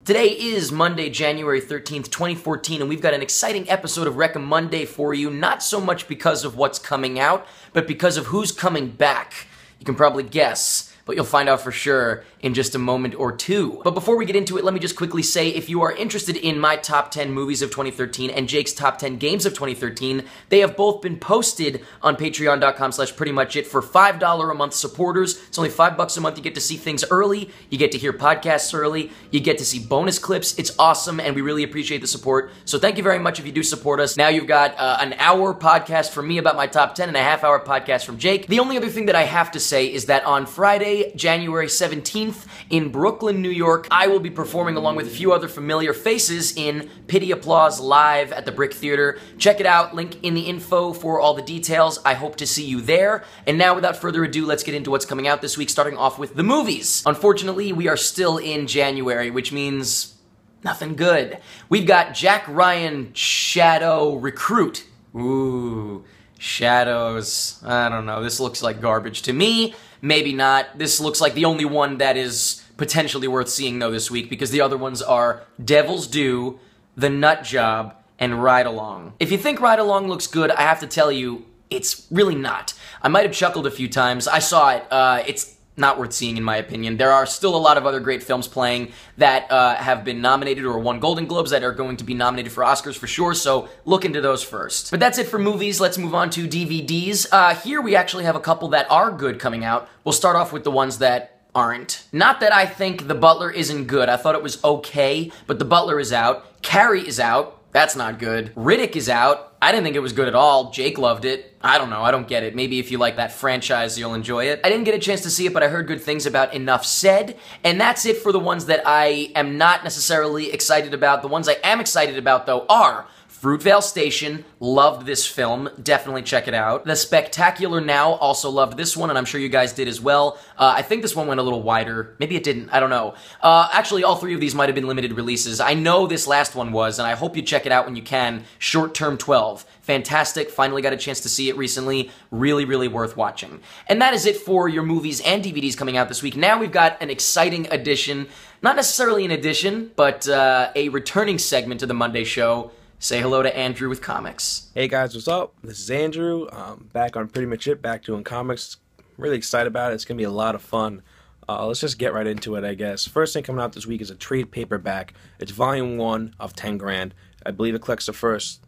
Today is Monday, January 13th, 2014, and we've got an exciting episode of Recom Monday for you, not so much because of what's coming out, but because of who's coming back. You can probably guess, but you'll find out for sure in just a moment or two. But before we get into it, let me just quickly say, if you are interested in my top 10 movies of 2013 and Jake's top 10 games of 2013, they have both been posted on patreon.com/prettymuchit for $5 a month supporters. It's only $5 a month. You get to see things early, you get to hear podcasts early, you get to see bonus clips. It's awesome, and we really appreciate the support. So thank you very much if you do support us. Now you've got an hour podcast from me about my top 10 and a half-hour podcast from Jake. The only other thing that I have to say is that on Friday, January 17th, in Brooklyn, New York, I will be performing along with a few other familiar faces in Pity Applause live at the Brick Theater. Check it out, link in the info for all the details. I hope to see you there. And now, without further ado, let's get into what's coming out this week, starting off with the movies. Unfortunately, we are still in January, which means nothing good. We've got Jack Ryan Shadow Recruit. Ooh, shadows. I don't know. This looks like garbage to me. Maybe not. This looks like the only one that is potentially worth seeing, though, this week, because the other ones are Devil's Due, The Nut Job, and Ride Along. If you think Ride Along looks good, I have to tell you, it's really not. I might have chuckled a few times. I saw it. It's not worth seeing, in my opinion. There are still a lot of other great films playing that have been nominated or won Golden Globes that are going to be nominated for Oscars for sure, so look into those first. But that's it for movies. Let's move on to DVDs. Here we actually have a couple that are good coming out. We'll start off with the ones that aren't. Not that I think The Butler isn't good. I thought it was okay, but The Butler is out. Carrie is out. That's not good. Riddick is out. I didn't think it was good at all. Jake loved it. I don't know. I don't get it. Maybe if you like that franchise, you'll enjoy it. I didn't get a chance to see it, but I heard good things about Enough Said. And that's it for the ones that I am not necessarily excited about. The ones I am excited about, though, are Fruitvale Station. Loved this film. Definitely check it out. The Spectacular Now. Also loved this one, and I'm sure you guys did as well. I think this one went a little wider. Maybe it didn't. I don't know. Actually, all three of these might have been limited releases. I know this last one was, and I hope you check it out when you can. Short Term 12. Fantastic. Finally got a chance to see it recently. Really, really worth watching. And that is it for your movies and DVDs coming out this week. Now we've got an exciting addition. Not necessarily an addition, but a returning segment to the Monday show. Say hello to Andrew with comics. Hey guys, what's up? This is Andrew. Back on Pretty Much It, back doing comics. Really excited about it. It's going to be a lot of fun. Let's just get right into it, I guess. First thing coming out this week is a trade paperback. It's volume 1 of 10 grand. I believe it collects the first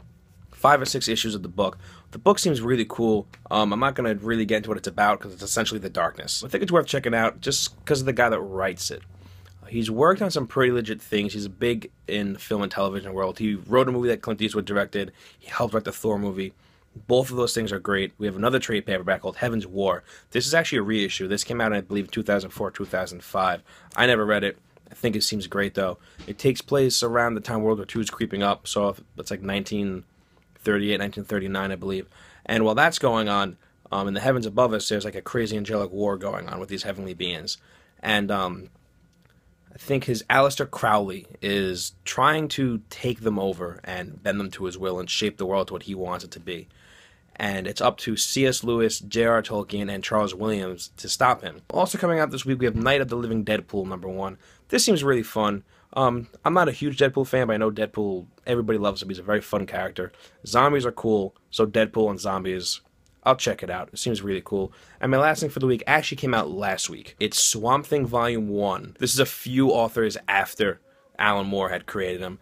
5 or 6 issues of the book. The book seems really cool. I'm not going to really get into what it's about because it's essentially the darkness. I think it's worth checking out just because of the guy that writes it. He's worked on some pretty legit things. He's big in the film and television world. He wrote a movie that Clint Eastwood directed. He helped write the Thor movie. Both of those things are great. We have another trade paperback called Heaven's War. This is actually a reissue. This came out in, I believe, 2004, 2005. I never read it. I think it seems great, though. It takes place around the time World War II is creeping up, so it's like 1938, 1939, I believe. And while that's going on, in the heavens above us, there's like a crazy angelic war going on with these heavenly beings. And I think his Aleister Crowley is trying to take them over and bend them to his will and shape the world to what he wants it to be. And it's up to C.S. Lewis, J.R. Tolkien, and Charles Williams to stop him. Also coming out this week, we have Night of the Living Deadpool #1. This seems really fun. I'm not a huge Deadpool fan, but I know Deadpool, everybody loves him. He's a very fun character. Zombies are cool, so Deadpool and zombies, I'll check it out. It seems really cool. And my last thing for the week actually came out last week. It's Swamp Thing Volume 1. This is a few authors after Alan Moore had created him.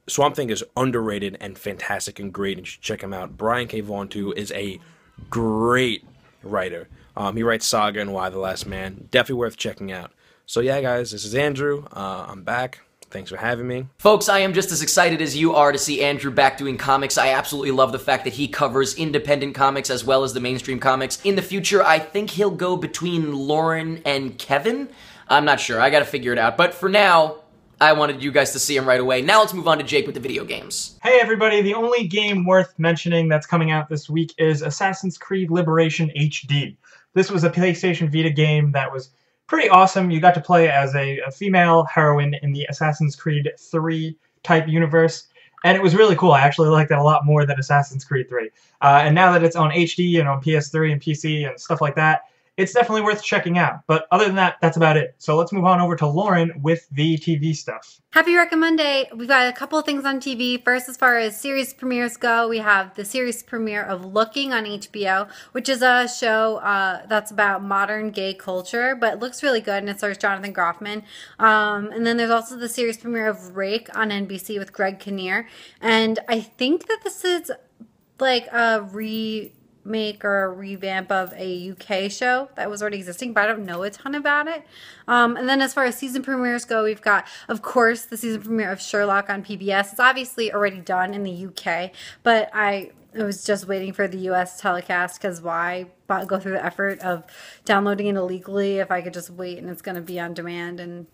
Swamp Thing is underrated and fantastic and great, and you should check him out. Brian K. Vaughan, too, is a great writer. He writes Saga and Why the Last Man. Definitely worth checking out. So yeah, guys, this is Andrew. I'm back. Thanks for having me. Folks, I am just as excited as you are to see Andrew back doing comics. I absolutely love the fact that he covers independent comics as well as the mainstream comics. In the future, I think he'll go between Lauren and Kevin. I'm not sure. I gotta figure it out. But for now, I wanted you guys to see him right away. Now let's move on to Jake with the video games. Hey everybody, the only game worth mentioning that's coming out this week is Assassin's Creed Liberation HD. This was a PlayStation Vita game that was pretty awesome. You got to play as a female heroine in the Assassin's Creed 3 type universe, and it was really cool. I actually liked it a lot more than Assassin's Creed 3. And now that it's on HD and on PS3 and PC and stuff like that, it's definitely worth checking out. But other than that, that's about it. So let's move on over to Lauren with the TV stuff. Happy Recommend Monday. We've got a couple of things on TV. First, as far as series premieres go, we have the series premiere of Looking on HBO, which is a show that's about modern gay culture, but it looks really good, and it stars Jonathan Groffman. And then there's also the series premiere of Rake on NBC with Greg Kinnear. And I think that this is like a remake or a revamp of a UK show that was already existing, but I don't know a ton about it. And then as far as season premieres go, we've got, of course, the season premiere of Sherlock on PBS. It's obviously already done in the UK, but I was just waiting for the US telecast, because why go through the effort of downloading it illegally if I could just wait and it's going to be on demand and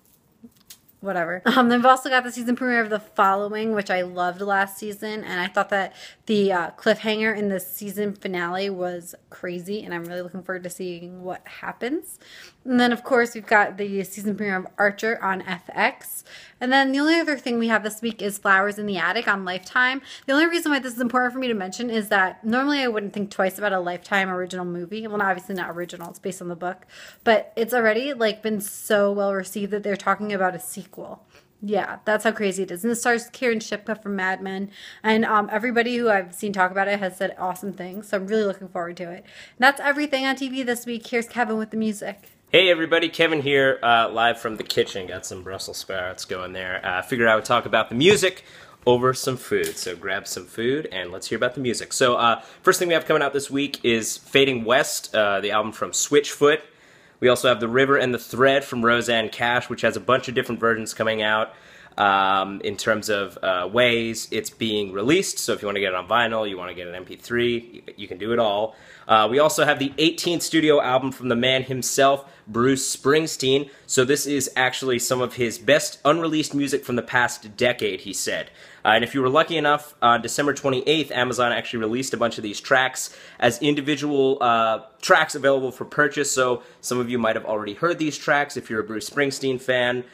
whatever. Then we've also got the season premiere of The Following, which I loved last season, and I thought that the cliffhanger in the season finale was crazy, and I'm really looking forward to seeing what happens. And then, of course, we've got the season premiere of Archer on FX. And then the only other thing we have this week is Flowers in the Attic on Lifetime. The only reason why this is important for me to mention is that normally I wouldn't think twice about a Lifetime original movie. Well, obviously not original, it's based on the book. But it's already been so well received that they're talking about a sequel. Yeah, that's how crazy it is. And it stars Kieran Shipka from Mad Men. And everybody who I've seen talk about it has said awesome things. So I'm really looking forward to it. And that's everything on TV this week. Here's Kevin with the music. Hey everybody, Kevin here, live from the kitchen. Got some Brussels sprouts going there. Figured I would talk about the music over some food. So grab some food and let's hear about the music. So first thing we have coming out this week is Fading West, the album from Switchfoot. We also have The River and the Thread from Roseanne Cash, which has a bunch of different versions coming out in terms of ways it's being released. So if you want to get it on vinyl, you want to get an MP3, you can do it all. We also have the 18th studio album from the man himself, Bruce Springsteen. So this is actually some of his best unreleased music from the past decade, he said. And if you were lucky enough, on December 28th, Amazon actually released a bunch of these tracks as individual tracks available for purchase. So some of you might have already heard these tracks if you're a Bruce Springsteen fan.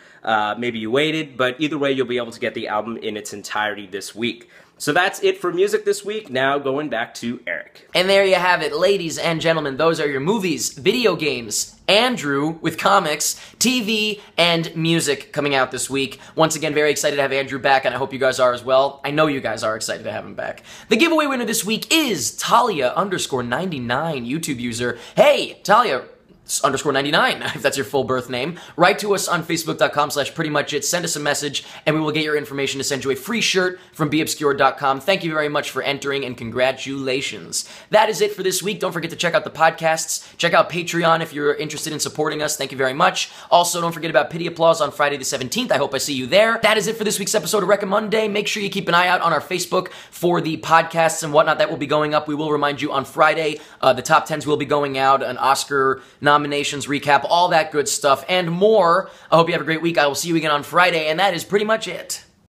Maybe you waited, but either way, you'll be able to get the album in its entirety this week. So that's it for music this week. Now going back to Eric. And there you have it, ladies and gentlemen. Those are your movies, video games, Andrew with comics, TV, and music coming out this week. Once again, very excited to have Andrew back, and I hope you guys are as well. I know you guys are excited to have him back. The giveaway winner this week is Talia_99 YouTube user. Hey, Talia _99, if that's your full birth name. Write to us on Facebook.com/prettymuchit. Send us a message, and we will get your information to send you a free shirt from beobscure.com. Thank you very much for entering, and congratulations. That is it for this week. Don't forget to check out the podcasts. Check out Patreon if you're interested in supporting us. Thank you very much. Also, don't forget about Pity Applause on Friday the 17th. I hope I see you there. That is it for this week's episode of Recommend Monday. Make sure you keep an eye out on our Facebook for the podcasts and whatnot that will be going up. We will remind you on Friday, the top 10s will be going out, an Oscar nominations recap, all that good stuff, and more. I hope you have a great week. I will see you again on Friday, and that is pretty much it.